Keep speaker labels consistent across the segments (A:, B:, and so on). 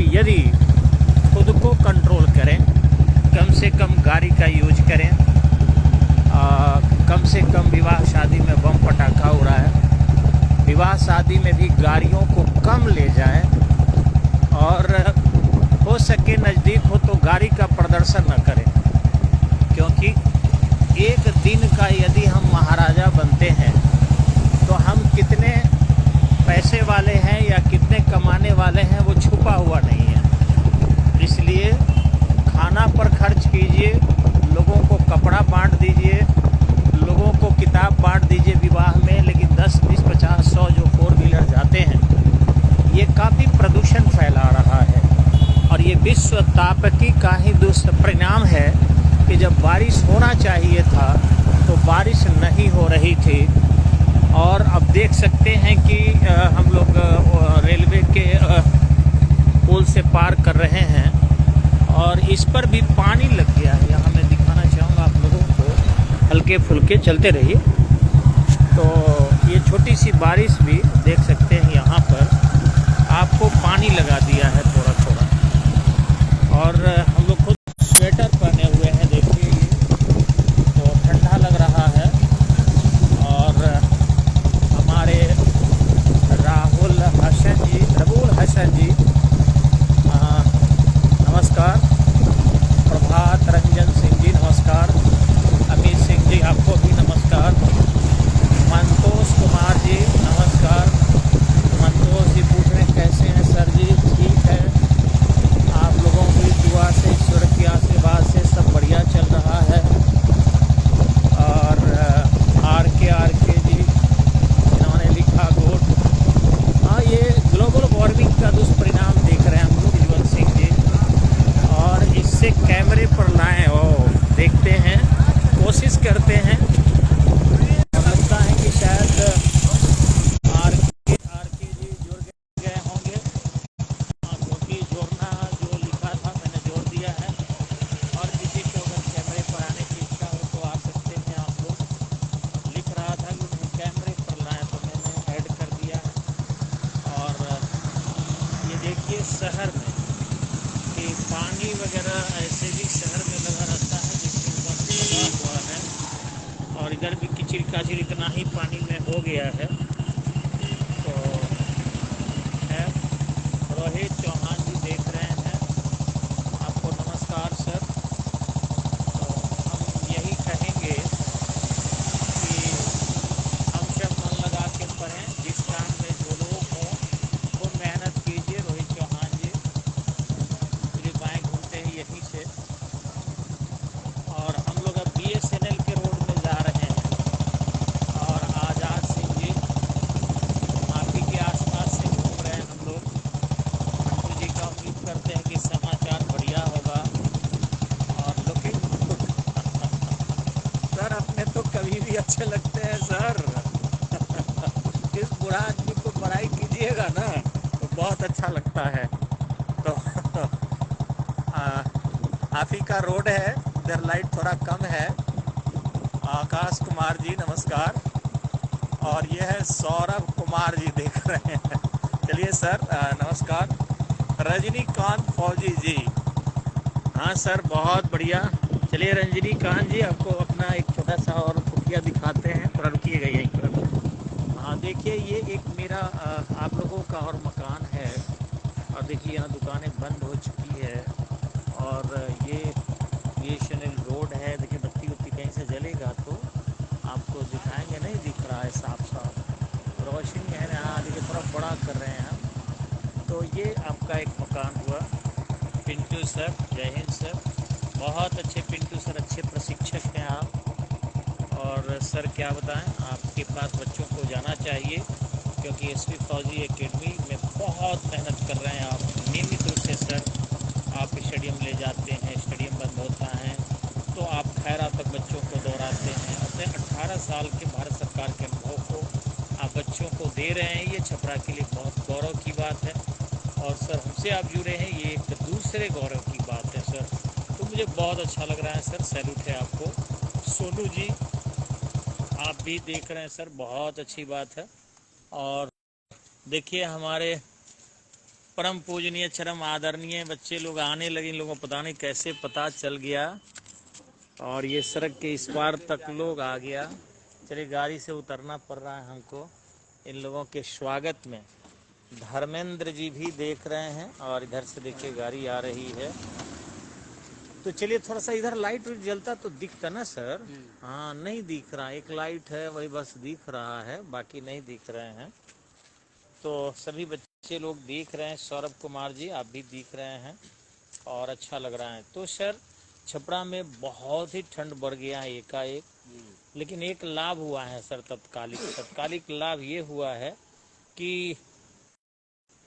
A: यदि खुद को कंट्रोल करें, कम से कम गाड़ी का यूज करें, कम से कम विवाह शादी में बम पटाखा उड़ाएं, विवाह शादी में भी गाड़ियों को कम ले जाएं, और हो सके नज़दीक हो तो गाड़ी का प्रदर्शन न करें, क्योंकि एक दिन का यदि हम महाराजा बनते हैं तो हम कितने पैसे वाले हैं या कितने कमाने वाले हैं वो छुपा हुआ नहीं है। इसलिए खाना पर खर्च कीजिए, लोगों को कपड़ा बांट दीजिए, लोगों को किताब बांट दीजिए विवाह में, लेकिन 10, 20, 50, 100 जो 4 व्हीलर जाते हैं ये काफ़ी प्रदूषण फैला रहा है। और ये विश्व तापकी का ही दुष्परिणाम है कि जब बारिश होना चाहिए था तो बारिश नहीं हो रही थी। और अब देख सकते हैं कि हम लोग रेलवे के पुल से पार कर रहे हैं और इस पर भी पानी लग गया है। यहाँ मैं दिखाना चाहूँगा आप लोगों को, हल्के फुल्के चलते रहिए। तो ये छोटी सी बारिश भी देख सकते हैं यहाँ पर आपको पानी लगा दिया है थोड़ा थोड़ा। और हम लोग खुद स्वेटर पहने हुए हैं, देखिए ये तो ठंडा लग रहा है। और हमारे रबुल हसन जी नमस्कार, प्रभात रंजन सिंह जी नमस्कार, अमित सिंह जी आपको भी नमस्कार, मंतोष कुमार जी नमस्कार। मंतोष जी पूछ रहे हैं कैसे हैं सर जी? ठीक है, आप लोगों की दुआ से, ईश्वर के आशीर्वाद से सब बढ़िया चल रहा है। और आर के जी इन्होंने लिखा गुड। हाँ, ये ग्लोबल वार्मिंग का दुष्परिणाम देख रहे हैं हम लोग, युवल सिंह जी, और इससे कैमरे पर लाएं और देखते हैं, कोशिश करते हैं। लगता है कि शायद आर के जी जुड़ गए होंगे, क्योंकि जोड़ना जो लिखा था मैंने जोड़ दिया है। और किसी को अगर कैमरे पर आने की इच्छा हो तो आ सकते हैं आप लोग। लिख रहा था कि उन्हें कैमरे पर लाएं तो मैंने ऐड कर दिया है। और ये देखिए शहर में कि पानी वगैरह ऐसे भी शहर में लगा रहता है जिसके ऊपर लगा हुआ है। और इधर भी किचिर काचिर इतना ही पानी में हो गया है। तो है रोहित चौहान जी देख रहे हैं, आपको नमस्कार सर। तो हम यही कहेंगे कि हम सब मन लगा के पढ़ें, जिस काम में जो लोग हों वो मेहनत कीजिए। रोहित चौहान जी मेरे बाएँ घूमते हैं यहीं से। और हम लोग अब BSNL के रोड में जा रहे हैं। और आज़ाद सिंह जी आप ही के आसपास से घूम रहे हैं हम लोग। मंटू जी का उम्मीद करते हैं कि समाचार बढ़िया होगा। और लुकिंग सर अपने तो कभी भी अच्छे लगते हैं सर। इस बुरा आदमी को बड़ाई कीजिएगा ना तो बहुत अच्छा लगता है। तो आप ही का रोड है, इधर लाइट थोड़ा कम है। आकाश कुमार जी नमस्कार। और ये है सौरभ कुमार जी देख रहे हैं। चलिए सर नमस्कार। रजनीकांत फौजी जी, हाँ सर बहुत बढ़िया। चलिए रजनीकांत जी आपको अपना एक छोटा सा और कुटिया दिखाते हैं, थोड़ा रुकिएगा यहीं पर। हाँ देखिए ये एक मेरा आप लोगों का और मकान है। और देखिए यहाँ दुकानें बंद हो चुकी है। और ये BSNL रोड है। देखिए बत्ती उत्ती कहीं से जलेगा तो आपको दिखाएंगे, नहीं दिख रहा है साफ साफ, रोशनी है ना। देखिए थोड़ा बड़ा कर रहे हैं हम। तो ये आपका एक मकान हुआ। पिंटू सर जय हिंद सर, बहुत अच्छे पिंटू सर, अच्छे प्रशिक्षक हैं आप। और सर क्या बताएं, आपके पास बच्चों को जाना चाहिए क्योंकि SV फौजी एकेडमी में बहुत मेहनत कर रहे हैं आप नियमित रूप से। सर आप स्टेडियम ले जाते हैं, स्टेडियम बंद होता है तो आप खैरा तक बच्चों को दौड़ाते हैं। अपने 18 साल के भारत सरकार के अनुभव को आप बच्चों को दे रहे हैं, ये छपरा के लिए बहुत गौरव की बात है। और सर हमसे आप जुड़े हैं, ये एक दूसरे गौरव की बात है सर। तो मुझे बहुत अच्छा लग रहा है सर, सैल्यूट है आपको। सोनू जी आप भी देख रहे हैं सर, बहुत अच्छी बात है। और देखिए हमारे परम पूजनीय चरम आदरणीय बच्चे लोग आने लगे। इन लोगों को पता नहीं कैसे पता चल गया और ये सड़क के इस पार तक लोग आ गया। चलिए गाड़ी से उतरना पड़ रहा है हमको। इन लोगों के स्वागत में धर्मेंद्र जी भी देख रहे हैं और इधर से देखिए गाड़ी आ रही है। तो चलिए थोड़ा सा इधर लाइट जलता तो दिखता ना सर। हाँ नहीं दिख रहा, एक लाइट है वही बस दिख रहा है, बाकी नहीं दिख रहे हैं। तो सभी बच्चे लोग दिख रहे हैं। सौरभ कुमार जी आप भी दिख रहे हैं और अच्छा लग रहा है। तो सर छपरा में बहुत ही ठंड बढ़ गया है एकाएक, लेकिन एक लाभ हुआ है सर तत्कालिक लाभ ये हुआ है कि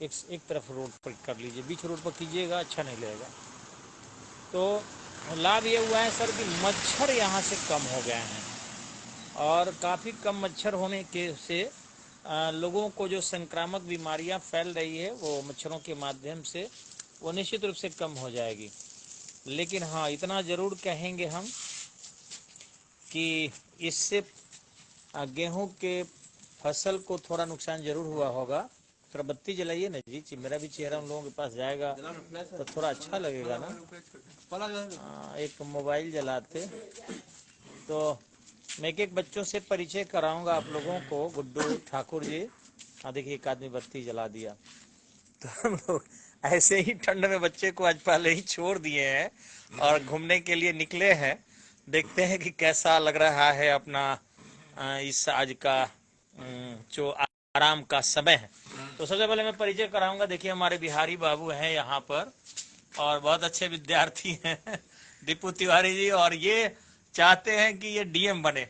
A: एक तरफ रोड पर कर लीजिए, बीच रोड पर कीजिएगा अच्छा नहीं लगेगा। तो लाभ ये हुआ है सर कि मच्छर यहाँ से कम हो गए हैं और काफ़ी कम मच्छर होने के से लोगों को जो संक्रामक बीमारियां फैल रही है वो मच्छरों के माध्यम से वो निश्चित रूप से कम हो जाएगी। लेकिन हाँ इतना ज़रूर कहेंगे हम कि इससे गेहूं के फसल को थोड़ा नुकसान जरूर हुआ होगा। थोड़ा बत्ती जलाइए ना जी, मेरा भी चेहरा उन लोगों के पास जाएगा तो थोड़ा अच्छा लगेगा ना। एक मोबाइल जलाते तो मैं एक बच्चों से परिचय कराऊंगा आप लोगों को। गुड्डू ठाकुर जी, हाँ देखिए एक आदमी बत्ती जला दिया। तो हम लोग ऐसे ही ठंड में बच्चे को आज पहले ही छोड़ दिए हैं और घूमने के लिए निकले हैं। देखते हैं कि कैसा लग रहा है अपना इस आज का जो आराम का समय है। तो सबसे पहले मैं परिचय कराऊंगा। देखिए हमारे बिहारी बाबू हैं यहाँ पर और बहुत अच्छे विद्यार्थी हैं दीपू तिवारी जी, और ये चाहते हैं कि ये डीएम बने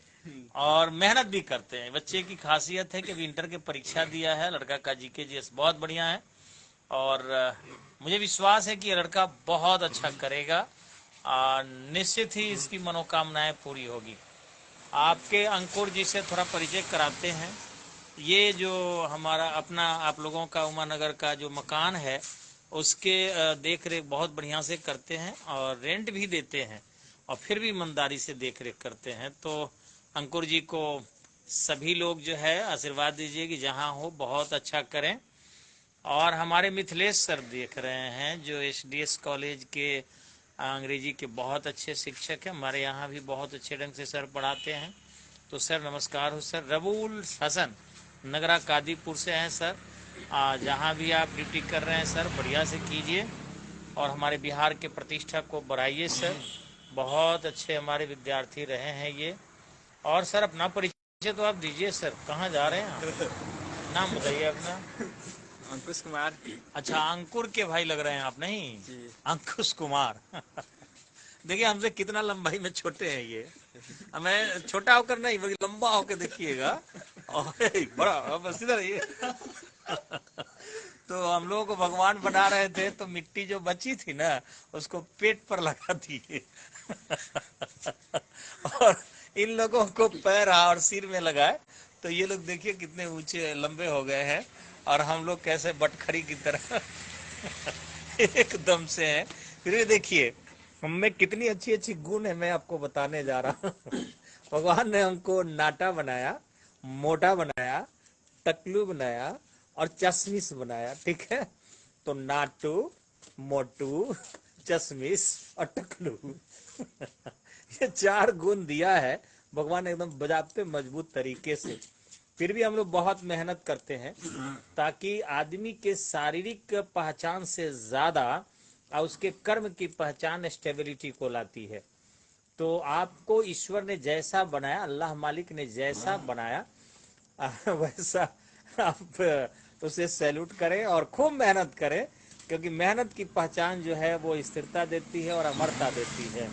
A: और मेहनत भी करते हैं। बच्चे की खासियत है कि अभी इंटर की परीक्षा दिया है लड़का का, जीके जीएस बहुत बढ़िया है और मुझे विश्वास है कि ये लड़का बहुत अच्छा करेगा और निश्चित ही इसकी मनोकामनाएं पूरी होगी। आपके अंकुर जी से थोड़ा परिचय कराते हैं। ये जो हमारा अपना आप लोगों का उमानगर का जो मकान है उसके देख रेख बहुत बढ़िया से करते हैं और रेंट भी देते हैं और फिर भी ईमानदारी से देख रेख करते हैं। तो अंकुर जी को सभी लोग जो है आशीर्वाद दीजिए कि जहाँ हो बहुत अच्छा करें। और हमारे मिथिलेश सर देख रहे हैं जो एसडीएस कॉलेज के अंग्रेजी के बहुत अच्छे शिक्षक हैं। हमारे यहाँ भी बहुत अच्छे ढंग से सर पढ़ाते हैं। तो सर नमस्कार हो सर। रबुल हसन नगरा कादीपुर से हैं सर। जहाँ भी आप ड्यूटी कर रहे हैं सर बढ़िया से कीजिए और हमारे बिहार के प्रतिष्ठा को बढ़ाइए सर। बहुत अच्छे हमारे विद्यार्थी रहे हैं ये। और सर अपना परिचय तो आप दीजिए सर, कहाँ जा रहे हैं आप? नाम बताइए अपना।
B: अंकुश कुमार।
A: अच्छा अंकुर के भाई लग रहे हैं आप, नहीं अंकुश कुमार देखिए हमसे कितना लंबाई में छोटे हैं ये। मैं छोटा होकर नहीं बल्कि लंबा होकर देखिएगा और बड़ा बस इधर ये तो हम लोगों को भगवान बना रहे थे तो मिट्टी जो बची थी ना उसको पेट पर लगा दिए और इन लोगों को पैर और सिर में लगाए तो ये लोग देखिए कितने ऊंचे लंबे हो गए हैं और हम लोग कैसे बटखरी की तरह एकदम से हैं। फिर भी देखिए हमें कितनी अच्छी अच्छी गुण है मैं आपको बताने जा रहा हूँ। भगवान ने हमको नाटा बनाया, मोटा बनाया, टकलू बनाया और चश्मिश बनाया, ठीक है। तो नाटू, मोटू, चश्मिश और टकलू ये चार गुण दिया है भगवान ने एकदम बजाते मजबूत तरीके से। फिर भी हम लोग बहुत मेहनत करते हैं ताकि आदमी के शारीरिक पहचान से ज्यादा उसके कर्म की पहचान स्टेबिलिटी को लाती है। तो आपको ईश्वर ने जैसा बनाया, अल्लाह मालिक ने जैसा बनाया वैसा आप उसे सैल्यूट करें और खूब मेहनत करें, क्योंकि मेहनत की पहचान जो है वो स्थिरता देती है और अमरता देती है।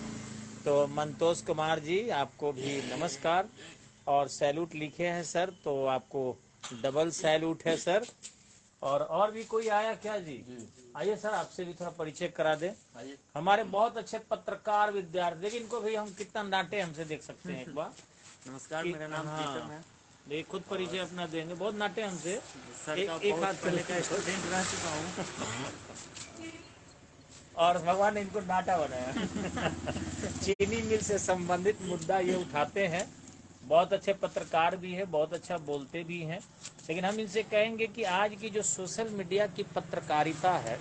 A: तो मंतोष कुमार जी आपको भी नमस्कार और सैल्यूट लिखे हैं सर, तो आपको डबल सैल्यूट है सर। और भी कोई आया क्या जी? आइए सर आपसे भी थोड़ा परिचय करा दे। हमारे बहुत अच्छे पत्रकार विद्यार्थी, लेकिन इनको भी हम कितना डांटे हमसे देख सकते हैं एक बार।
B: नमस्कार, मेरा नाम प्रीतम है।
A: देखिए खुद परिचय अपना देंगे, बहुत नाटे हमसे।
B: सर का
A: एक हाथ
B: पहले का स्टूडेंट रह चुका हूँ
A: और भगवान ने इनको नाटा बनाया चीनी मिल से संबंधित मुद्दा ये उठाते हैं बहुत अच्छे पत्रकार भी है, बहुत अच्छा बोलते भी हैं, लेकिन हम इनसे कहेंगे कि आज की जो सोशल मीडिया की पत्रकारिता है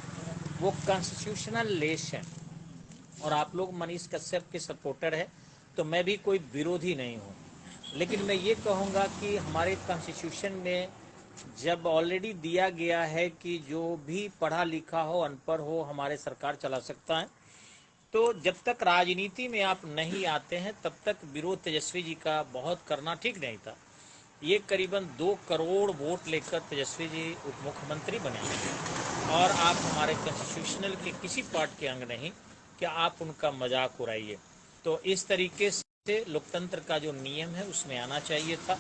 A: वो कॉन्स्टिट्यूशनल लेस है। और आप लोग मनीष कश्यप के सपोर्टर है, तो मैं भी कोई विरोधी नहीं हूँ, लेकिन मैं ये कहूँगा कि हमारे कॉन्स्टिट्यूशन में जब ऑलरेडी दिया गया है कि जो भी पढ़ा लिखा हो, अनपढ़ हो, हमारे सरकार चला सकता है, तो जब तक राजनीति में आप नहीं आते हैं तब तक विरोध तेजस्वी जी का बहुत करना ठीक नहीं था। ये करीबन 2 करोड़ वोट लेकर तेजस्वी जी उप मुख्यमंत्री बने और आप हमारे कॉन्स्टिट्यूशनल के किसी पार्ट के अंग नहीं कि आप उनका मजाक उड़ाइए। तो इस तरीके से लोकतंत्र का जो नियम है उसमें आना चाहिए था।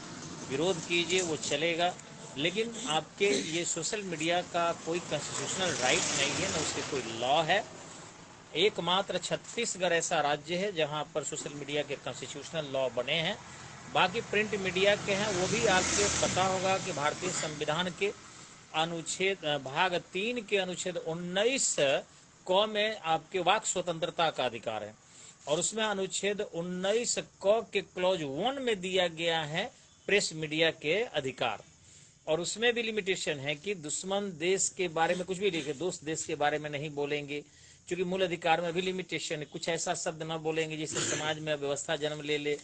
A: विरोध कीजिए, वो चलेगा, लेकिन आपके ये सोशल मीडिया का कोई कॉन्स्टिट्यूशनल राइट नहीं है, न उसके कोई लॉ है। एकमात्र छत्तीसगढ़ ऐसा राज्य है जहां पर सोशल मीडिया के कॉन्स्टिट्यूशनल लॉ बने हैं। बाकी प्रिंट मीडिया के हैं, वो भी आपके पता होगा कि भारतीय संविधान के अनुच्छेद भाग 3 के अनुच्छेद 19 क में आपके वाक स्वतंत्रता का अधिकार है, और उसमें अनुच्छेद 19 क के क्लॉज 1 में दिया गया है प्रेस मीडिया के अधिकार। और उसमें भी लिमिटेशन है कि दुश्मन देश के बारे में कुछ भी लिखे, दोस्त देश के बारे में नहीं बोलेंगे, क्योंकि मूल अधिकार में भी लिमिटेशन है। कुछ ऐसा शब्द न बोलेंगे जिससे समाज में अव्यवस्था जन्म ले ले,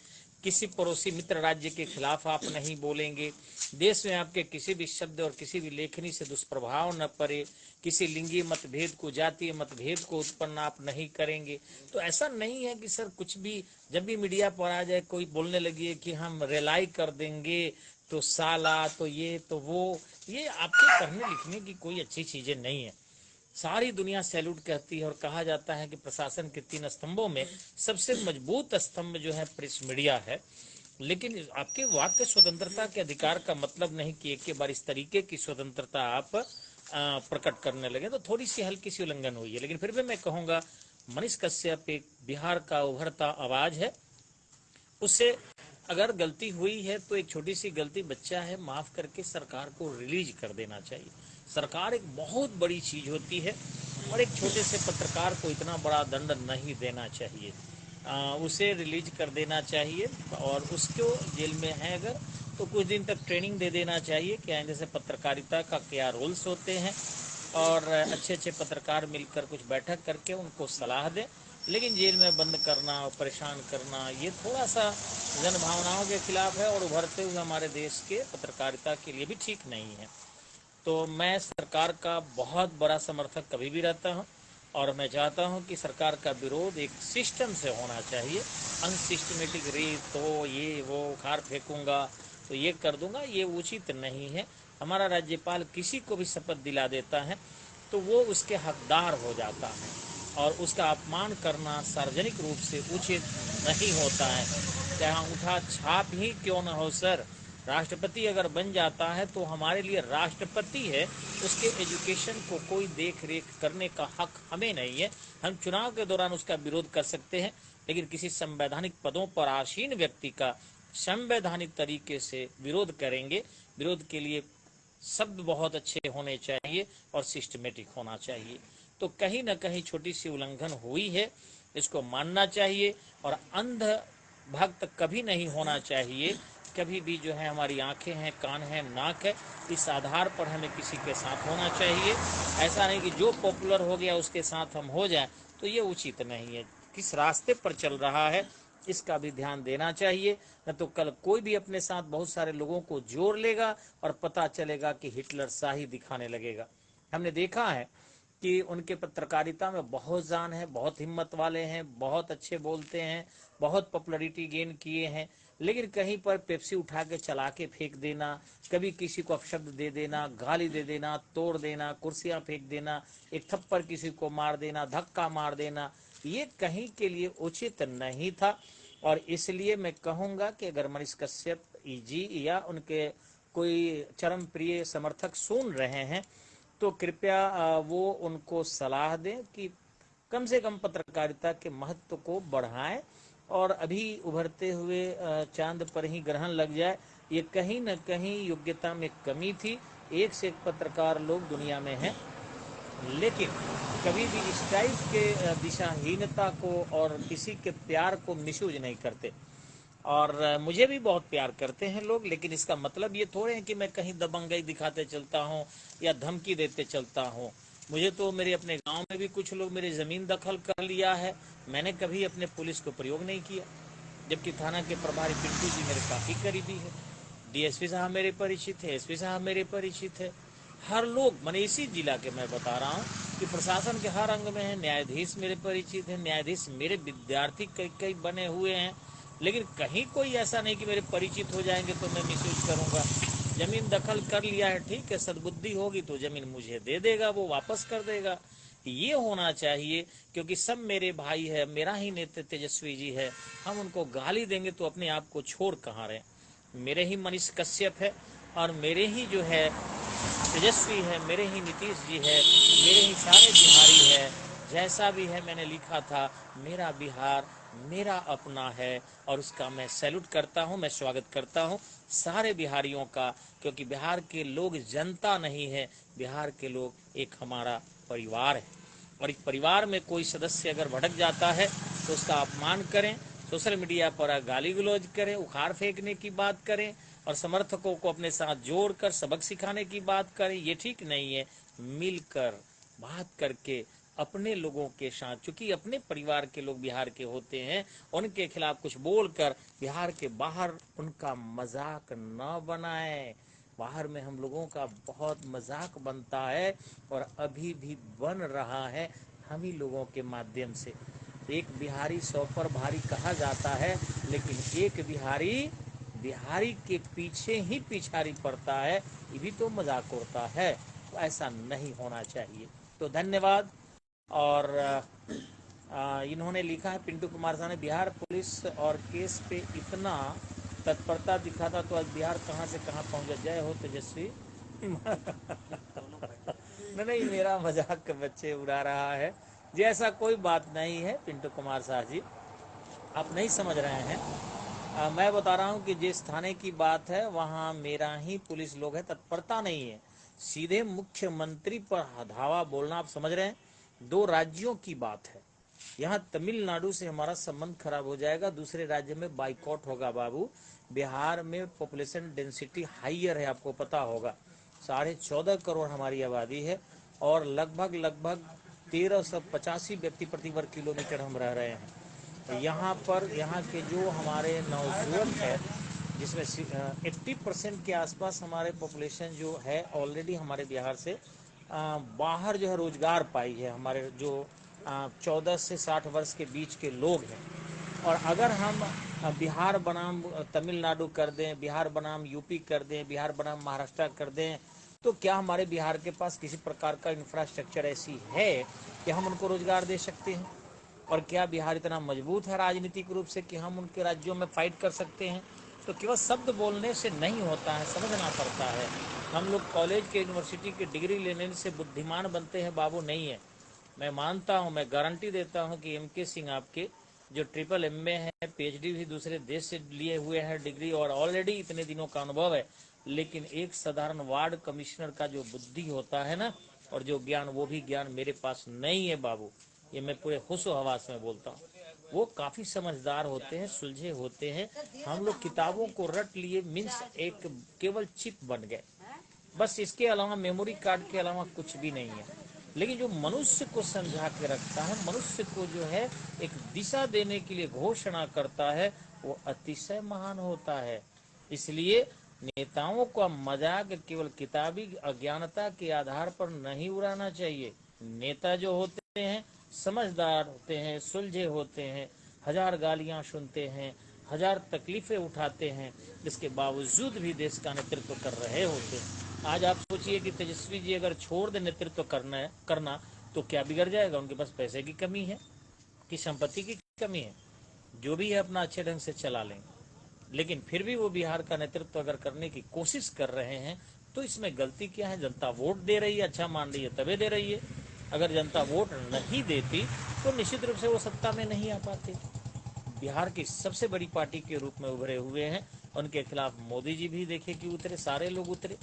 A: किसी पड़ोसी मित्र राज्य के खिलाफ आप नहीं बोलेंगे, देश में आपके किसी भी शब्द और किसी भी लेखनी से दुष्प्रभाव न पड़े, किसी लिंगी मतभेद को, जातीय मतभेद को उत्पन्न आप नहीं करेंगे। तो ऐसा नहीं है कि सर कुछ भी जब भी मीडिया पर आ जाए कोई बोलने लगी कि हम रिलाई कर देंगे, तो साला, तो ये तो वो, ये आपके पढ़ने लिखने की कोई अच्छी चीजें नहीं है। सारी दुनिया सैल्यूट कहती है और कहा जाता है कि प्रशासन के 3 स्तंभों में सबसे मजबूत स्तंभ जो है प्रेस मीडिया है। लेकिन आपके वाक्य स्वतंत्रता के अधिकार का मतलब नहीं कि एक के बार इस तरीके की स्वतंत्रता आप प्रकट करने लगे, तो थोड़ी सी हल्की सी उल्लंघन हुई है। लेकिन फिर भी मैं कहूंगा मनीष कश्यप एक बिहार का उभरता आवाज है, उससे अगर गलती हुई है तो एक छोटी सी गलती, बच्चा है, माफ करके सरकार को रिलीज कर देना चाहिए। सरकार एक बहुत बड़ी चीज होती है और एक छोटे से पत्रकार को इतना बड़ा दंड नहीं देना चाहिए। उसे रिलीज कर देना चाहिए और उसको जेल में है अगर तो कुछ दिन तक ट्रेनिंग दे देना चाहिए कि आइंदे से पत्रकारिता का क्या रूल्स होते हैं, और अच्छे अच्छे पत्रकार मिलकर कुछ बैठक करके उनको सलाह दें। लेकिन जेल में बंद करना और परेशान करना ये थोड़ा सा जन भावनाओं के खिलाफ है और उभरते हुए हमारे देश के पत्रकारिता के लिए भी ठीक नहीं है। तो मैं सरकार का बहुत बड़ा समर्थक कभी भी रहता हूं, और मैं चाहता हूं कि सरकार का विरोध एक सिस्टम से होना चाहिए। अनसिस्टमेटिक रीत तो ये वो उखाड़ फेंकूंगा तो ये कर दूंगा, ये उचित नहीं है। हमारा राज्यपाल किसी को भी शपथ दिला देता है तो वो उसके हकदार हो जाता है, और उसका अपमान करना सार्वजनिक रूप से उचित नहीं होता है, चाहे अंगूठा छाप ही क्यों न हो। सर, राष्ट्रपति अगर बन जाता है तो हमारे लिए राष्ट्रपति है, उसके एजुकेशन को कोई देख रेख करने का हक हमें नहीं है। हम चुनाव के दौरान उसका विरोध कर सकते हैं, लेकिन किसी संवैधानिक पदों पर आसीन व्यक्ति का संवैधानिक तरीके से विरोध करेंगे। विरोध के लिए शब्द बहुत अच्छे होने चाहिए और सिस्टमेटिक होना चाहिए। तो कहीं ना कहीं छोटी सी उल्लंघन हुई है, इसको मानना चाहिए, और अंध भक्त कभी नहीं होना चाहिए। कभी भी जो है हमारी आंखें हैं, कान है, नाक है, इस आधार पर हमें किसी के साथ होना चाहिए। ऐसा नहीं कि जो पॉपुलर हो गया उसके साथ हम हो जाएं, तो ये उचित नहीं है। किस रास्ते पर चल रहा है इसका भी ध्यान देना चाहिए, न तो कल कोई भी अपने साथ बहुत सारे लोगों को जोड़ लेगा और पता चलेगा कि हिटलर शाही दिखाने लगेगा। हमने देखा है कि उनके पत्रकारिता में बहुत जान है, बहुत हिम्मत वाले हैं, बहुत अच्छे बोलते हैं, बहुत पॉपुलैरिटी गेन किए हैं, लेकिन कहीं पर पेप्सी उठा के चला के फेंक देना, कभी किसी को अपशब्द दे देना, गाली दे देना, तोड़ देना, कुर्सियां फेंक देना, एक थप्पड़ किसी को मार देना, धक्का मार देना, ये कहीं के लिए उचित नहीं था। और इसलिए मैं कहूंगा कि अगर मनीष कश्यप जी या उनके कोई चरम प्रिय समर्थक सुन रहे हैं तो कृपया वो उनको सलाह दें कि कम से कम पत्रकारिता के महत्व को बढ़ाएं, और अभी उभरते हुए चांद पर ही ग्रहण लग जाए, ये कहीं न कहीं योग्यता में कमी थी। एक से एक पत्रकार लोग दुनिया में हैं, लेकिन कभी भी इस टाइप के दिशाहीनता को और किसी के प्यार को मिसयूज नहीं करते। और मुझे भी बहुत प्यार करते हैं लोग, लेकिन इसका मतलब ये थोड़े है कि मैं कहीं दबंगई दिखाते चलता हूँ या धमकी देते चलता हूँ। मुझे तो मेरे अपने गांव में भी कुछ लोग मेरी ज़मीन दखल कर लिया है, मैंने कभी अपने पुलिस को प्रयोग नहीं किया, जबकि थाना के प्रभारी पिंटू जी मेरे काफ़ी करीबी है, डीएसपी साहब मेरे परिचित है, एसपी साहब मेरे परिचित है, हर लोग, मैंने इसी जिला के मैं बता रहा हूँ कि प्रशासन के हर अंग में है, न्यायाधीश मेरे परिचित है, न्यायाधीश मेरे विद्यार्थी कई कई बने हुए हैं, लेकिन कहीं कोई ऐसा नहीं कि मेरे परिचित हो जाएंगे तो मैं मिसयूज करूंगा। जमीन दखल कर लिया है, ठीक है, सद्बुद्धि होगी तो जमीन मुझे दे देगा, वो वापस कर देगा, ये होना चाहिए, क्योंकि सब मेरे भाई है, मेरा ही नेता तेजस्वी जी है, हम उनको गाली देंगे तो अपने आप को छोड़ कहाँ रहे। मेरे ही मनीष कश्यप है और मेरे ही जो है तेजस्वी है, मेरे ही नीतीश जी है, मेरे ही सारे बिहारी है, जैसा भी है मैंने लिखा था, मेरा बिहार मेरा अपना है और उसका मैं सैल्यूट करता हूं, मैं स्वागत करता हूं सारे बिहारियों का, क्योंकि बिहार के लोग जनता नहीं है, बिहार के लोग एक हमारा परिवार है, और इस परिवार में कोई सदस्य अगर भटक जाता है तो उसका अपमान करें, सोशल मीडिया पर गाली गलौज करें, उखाड़ फेंकने की बात करें और समर्थकों को अपने साथ जोड़कर सबक सिखाने की बात करें, ये ठीक नहीं है। मिलकर बात करके अपने लोगों के साथ, चूंकि अपने परिवार के लोग बिहार के होते हैं, उनके खिलाफ कुछ बोलकर बिहार के बाहर उनका मजाक न बनाएं। बाहर में हम लोगों का बहुत मजाक बनता है और अभी भी बन रहा है हम ही लोगों के माध्यम से। एक बिहारी 100 पर भारी कहा जाता है, लेकिन एक बिहारी बिहारी के पीछे ही पिछाड़ी पड़ता है, ये भी तो मजाक होता है, तो ऐसा नहीं होना चाहिए। तो धन्यवाद। और इन्होंने लिखा है, पिंटू कुमार साहब ने, बिहार पुलिस और केस पे इतना तत्परता दिखाता तो आज बिहार कहाँ से कहाँ पहुँचा। जय हो तेजस्वी। नहीं, मेरा मजाक बच्चे उड़ा रहा है जी, ऐसा कोई बात नहीं है पिंटू कुमार साहब जी, आप नहीं समझ रहे हैं। मैं बता रहा हूं कि जिस थाने की बात है वहां मेरा ही पुलिस लोग है, तत्परता नहीं है, सीधे मुख्यमंत्री पर धावा बोलना, आप समझ रहे हैं, 2 राज्यों की बात है, यहाँ तमिलनाडु से हमारा संबंध खराब हो जाएगा, दूसरे राज्य में बाइकआउट होगा बाबू। बिहार में पॉपुलेशन डेंसिटी हाइयर है, आपको पता होगा, 14.5 करोड़ हमारी आबादी है और लगभग 1385 व्यक्ति प्रति वर्ग किलोमीटर हम रह रहे हैं। यहाँ पर यहाँ के जो हमारे नौजुवान है, जिसमें 80% के आसपास हमारे पॉपुलेशन जो है ऑलरेडी हमारे बिहार से बाहर जो है रोजगार पाई है, हमारे जो 14 से 60 वर्ष के बीच के लोग हैं। और अगर हम बिहार बनाम तमिलनाडु कर दें, बिहार बनाम यूपी कर दें, बिहार बनाम महाराष्ट्र कर दें, तो क्या हमारे बिहार के पास किसी प्रकार का इंफ्रास्ट्रक्चर ऐसी है कि हम उनको रोजगार दे सकते हैं? और क्या बिहार इतना मजबूत है राजनीतिक रूप से कि हम उनके राज्यों में फाइट कर सकते हैं? तो केवल शब्द बोलने से नहीं होता है, समझना पड़ता है। हम लोग कॉलेज के यूनिवर्सिटी की डिग्री लेने से बुद्धिमान बनते हैं बाबू, नहीं है। मैं मानता हूं, मैं गारंटी देता हूं कि एमके सिंह आपके जो MMA है, पीएचडी भी दूसरे देश से लिए हुए हैं डिग्री, और ऑलरेडी इतने दिनों का अनुभव है, लेकिन एक साधारण वार्ड कमिश्नर का जो बुद्धि होता है ना, और जो ज्ञान, वो भी ज्ञान मेरे पास नहीं है बाबू, ये मैं पूरे हुस्न हवास में बोलता हूँ। वो काफी समझदार होते हैं, सुलझे होते हैं, हम लोग किताबों को रट लिए, मीन्स एक केवल चिप बन गए, बस इसके अलावा मेमोरी कार्ड के अलावा कुछ भी नहीं है। लेकिन जो मनुष्य को समझा के रखता है, मनुष्य को जो है एक दिशा देने के लिए घोषणा करता है, वो अतिशय महान होता है। इसलिए नेताओं का मजाक केवल किताबी अज्ञानता के आधार पर नहीं उड़ाना चाहिए। नेता जो होते हैं समझदार होते हैं, सुलझे होते हैं, 1000 गालियां सुनते हैं, 1000 तकलीफें उठाते हैं, इसके बावजूद भी देश का नेतृत्व कर रहे होते हैं। आज आप सोचिए कि तेजस्वी जी अगर छोड़ दे नेतृत्व करना तो क्या बिगड़ जाएगा? उनके पास पैसे की कमी है कि संपत्ति की कमी है? जो भी है अपना अच्छे ढंग से चला लेंगे, लेकिन फिर भी वो बिहार का नेतृत्व अगर करने की कोशिश कर रहे हैं तो इसमें गलती क्या है? जनता वोट दे रही है, अच्छा मान रही है, तबे दे रही है। अगर जनता वोट नहीं देती तो निश्चित रूप से वो सत्ता में नहीं आ पाते। बिहार की सबसे बड़ी पार्टी के रूप में उभरे हुए हैं, उनके खिलाफ मोदी जी भी देखे कि उतरे, सारे लोग उतरे।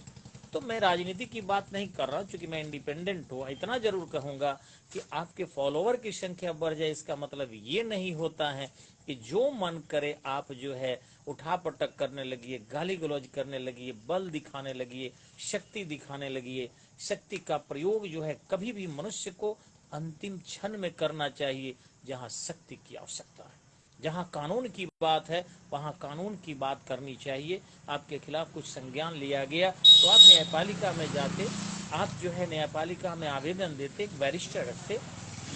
A: तो मैं राजनीति की बात नहीं कर रहा, क्योंकि मैं इंडिपेंडेंट हूँ। इतना जरूर कहूंगा कि आपके फॉलोवर की संख्या बढ़ जाए, इसका मतलब ये नहीं होता है कि जो मन करे आप जो है उठा पटक करने लगी, गाली गलौज करने लगी, बल दिखाने लगी, शक्ति दिखाने लगी। शक्ति का प्रयोग जो है कभी भी मनुष्य को अंतिम क्षण में करना चाहिए, जहाँ शक्ति की आवश्यकता है। जहाँ कानून की बात है वहाँ कानून की बात करनी चाहिए। आपके खिलाफ कुछ संज्ञान लिया गया तो आप न्यायपालिका में जाते, आप जो है न्यायपालिका में आवेदन देते, एक बैरिस्टर रखते।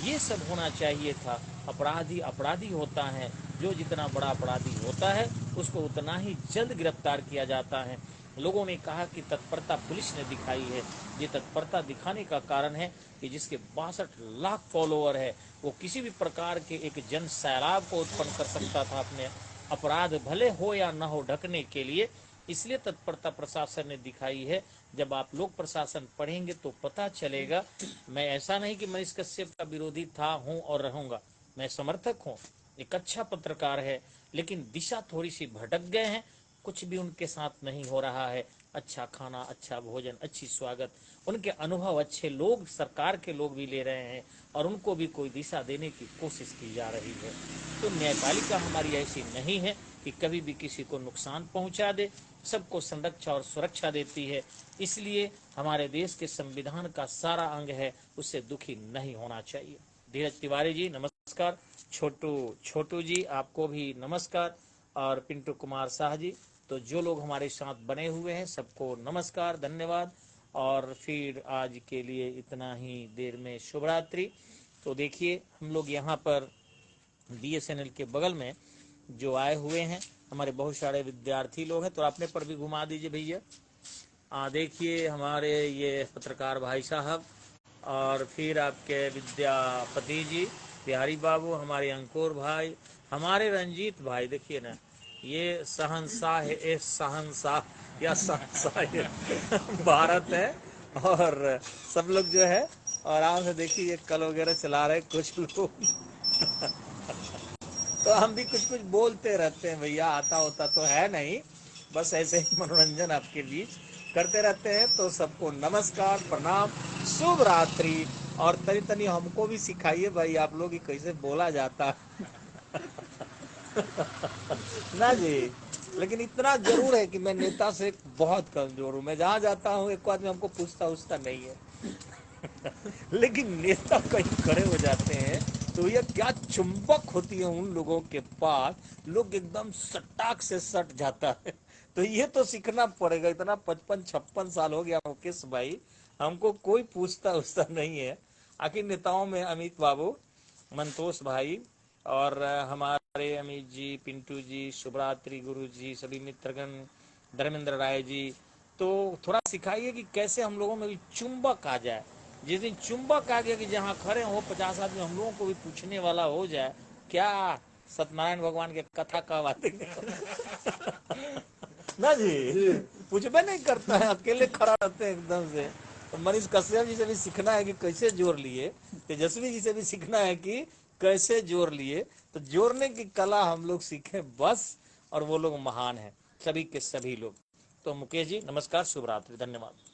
A: ये सब होना चाहिए था। अपराधी अपराधी होता है, जो जितना बड़ा अपराधी होता है उसको उतना ही जल्द गिरफ्तार किया जाता है। लोगों ने कहा कि तत्परता पुलिस ने दिखाई है। ये तत्परता दिखाने का कारण है कि जिसके 62 लाख फॉलोअर है, वो किसी भी प्रकार के एक जन सैलाब को उत्पन्न कर सकता था अपने अपराध भले हो या न हो ढकने के लिए। इसलिए तत्परता प्रशासन ने दिखाई है। जब आप लोग प्रशासन पढ़ेंगे तो पता चलेगा। मैं ऐसा नहीं कि मनीष कश्यप का विरोधी था, हूं और रहूंगा। मैं समर्थक हूं, एक अच्छा पत्रकार है, लेकिन दिशा थोड़ी सी भटक गए हैं। कुछ भी उनके साथ नहीं हो रहा है। अच्छा खाना, अच्छा भोजन, अच्छी स्वागत, उनके अनुभव अच्छे लोग, सरकार के लोग भी ले रहे हैं और उनको भी कोई दिशा देने की कोशिश की जा रही है। तो न्यायपालिका हमारी ऐसी नहीं है कि कभी भी किसी को नुकसान पहुंचा दे, सबको संरक्षा और सुरक्षा देती है। इसलिए हमारे देश के संविधान का सारा अंग है, उससे दुखी नहीं होना चाहिए। धीरज तिवारी जी नमस्कार। छोटू जी आपको भी नमस्कार। और पिंटू कुमार शाह जी, तो जो लोग हमारे साथ बने हुए हैं सबको नमस्कार, धन्यवाद। और फिर आज के लिए इतना ही देर में शुभ रात्रि। तो देखिए हम लोग यहाँ पर BSNL के बगल में जो आए हुए हैं हमारे बहुत सारे विद्यार्थी लोग हैं, तो अपने पर भी घुमा दीजिए भैया। देखिए हमारे ये पत्रकार भाई साहब, और फिर आपके विद्यापति जी, बिहारी बाबू, हमारे अंकुर भाई, हमारे रंजीत भाई, देखिए ना ये शहंशाह है, ये शहंशाह या शहंशाह भारत है। और सब लोग जो है आराम से देखिए ये कल वगैरह चला रहे कुछ लोग। तो हम भी कुछ कुछ बोलते रहते हैं भैया, आता होता तो है नहीं, बस ऐसे ही मनोरंजन आपके बीच करते रहते हैं। तो सबको नमस्कार, प्रणाम, शुभ रात्रि। और तनी तनी हमको भी सिखाइए भाई आप लोग कि कैसे बोला जाता है। ना जी, लेकिन इतना जरूर है कि मैं नेता से बहुत कमजोर हूँ। मैं जहाँ जाता हूँ एक आदमी हमको पूछता उछता नहीं है। लेकिन नेता कहीं खड़े हो जाते हैं तो ये क्या चुंबक होती है उन लोगों के पास, लोग एकदम सटाक से सट जाता है। तो ये तो सीखना पड़ेगा। इतना 55-56 साल हो गया मुकेश भाई, हमको कोई पूछता उछता नहीं है। आखिर नेताओं में अमित बाबू, मंतोष भाई, और हमारे अमित जी, पिंटू जी, शुभरात्रि गुरु जी, सभी मित्रगण, धर्मेंद्र राय जी, तो थोड़ा सिखाइए कि कैसे हम लोगों में भी चुंबक आ जाए। जिस दिन चुंबक आ गया कि जहाँ खड़े हो 50 आदमी हम लोगों को भी पूछने वाला हो जाए, क्या सत्यनारायण भगवान के कथा कब आते ना जी, पूछबे नहीं करता है, अकेले खड़ा रहते हैं एकदम से। तो मनीष कश्यप जी से भी सीखना है कि कैसे जोड़ लिए, तेजस्वी जी से भी सीखना है कि कैसे जोड़ लिए। तो जोड़ने की कला हम लोग सीखें बस, और वो लोग महान हैं, सभी के सभी लोग। तो मुकेश जी नमस्कार, शुभ रात्रि, धन्यवाद।